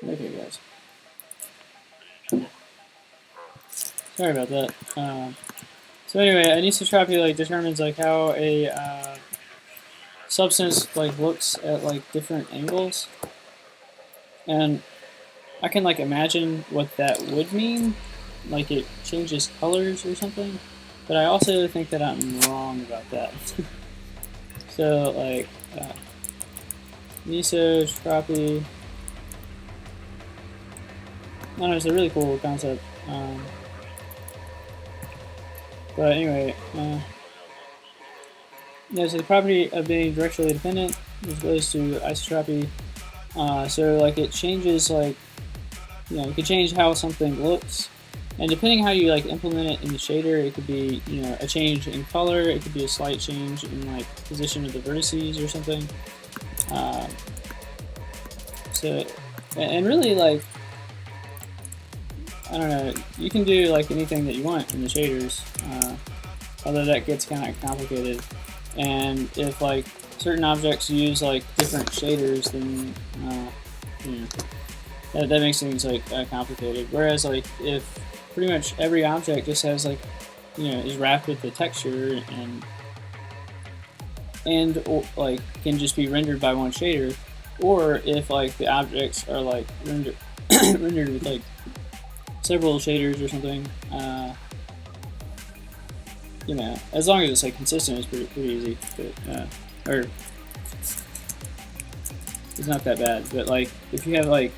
Okay, guys. Sorry about that. So anyway, anisotropy like determines like how a substance like looks at like different angles, and I can like imagine what that would mean, like it changes colors or something. But I also think that I'm wrong about that. So like anisotropy, I don't know, it's a really cool concept. But anyway, yeah, so the property of being directionally dependent is goes to isotropy. So like it changes like, you know, it could change how something looks, and depending how you like implement it in the shader, it could be, you know, a change in color, it could be a slight change in like position of the vertices or something. So, and really like, I don't know, you can do like anything that you want in the shaders, although that gets kind of complicated. And if like certain objects use like different shaders, then you know, that makes things like complicated. Whereas like if pretty much every object just has like, you know, is wrapped with the texture and or, like can just be rendered by one shader, or if like the objects are like rendered rendered with like several shaders or something, you know, as long as it's like consistent, it's pretty easy. But, or it's not that bad. But like if you have like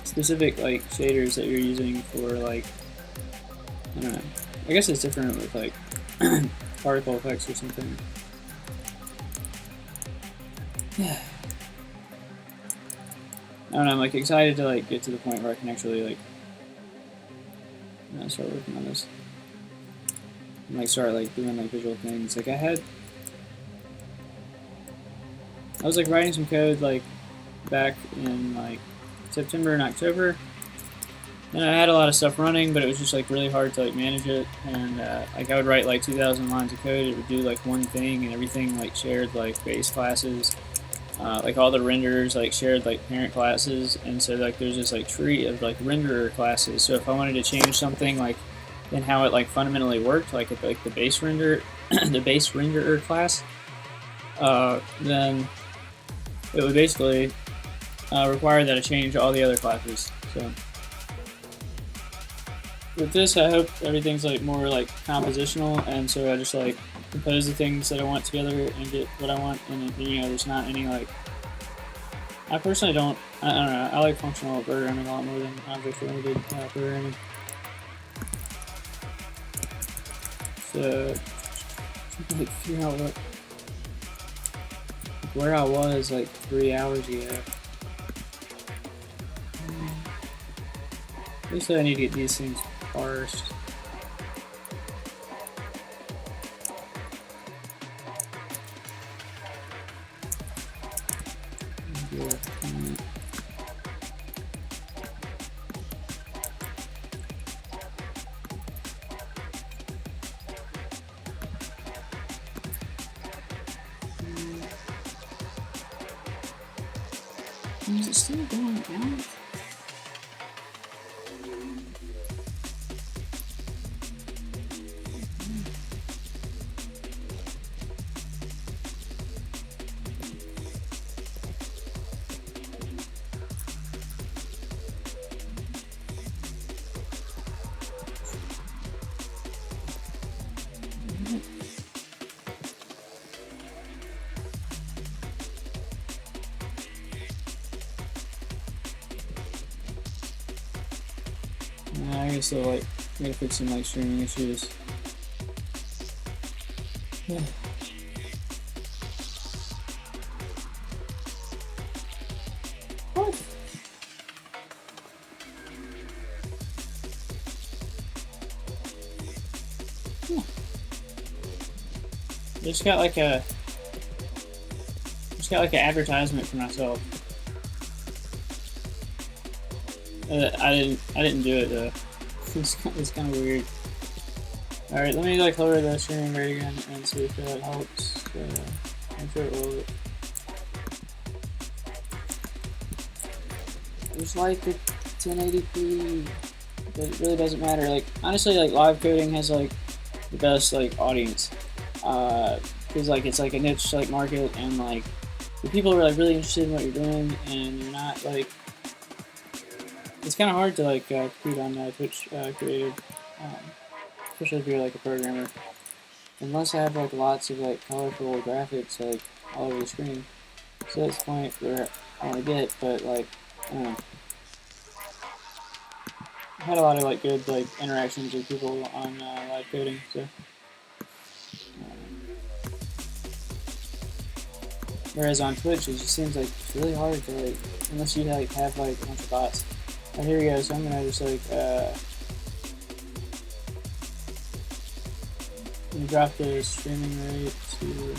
specific like shaders that you're using for like, I don't know, I guess it's different with like particle effects or something. Yeah. I don't know, I'm like excited to like get to the point where I can actually like start working on this. And like start like doing like visual things. Like I was like writing some code like back in like September and October, and I had a lot of stuff running, but it was just like really hard to like manage it. And like I would write like 2,000 lines of code, it would do like one thing, and everything like shared like base classes. Like all the renderers like shared like parent classes, and so like there's this like tree of like renderer classes. So if I wanted to change something like in how it like fundamentally worked, like the base render the base renderer class, then it would basically require that I change all the other classes. So with this, I hope everything's like more like compositional, and so I just like compose the things that I want together and get what I want, and you know, there's not any like. I personally don't. I don't know. I like functional programming a lot more than object-oriented programming. So, I like figure out where I was like 3 hours ago. At least I need to get these things parsed. Is it still going out? I guess they'll like gotta fix some like streaming issues. Yeah. What? Yeah. Just got like an advertisement for myself. I didn't do it though. It's kind of weird. All right, let me like lower the streaming rate again and see if that helps. I'm sure it will. I just like the 1080p, but it really doesn't matter. Like honestly, like live coding has like the best like audience, because like it's like a niche like market, and like the people are like really interested in what you're doing, and you're not like, it's kind of hard to like compete on Twitch creative, um, especially if you're like a programmer. Unless I have like lots of like colorful graphics like all over the screen. So that's the point where I want to get, but like I don't know. I had a lot of like good like interactions with people on live coding, so. Whereas on Twitch, it just seems like it's really hard to like, unless you like have like a bunch of bots. Oh, here we go. So I'm gonna just like I'm gonna drop the streaming rate to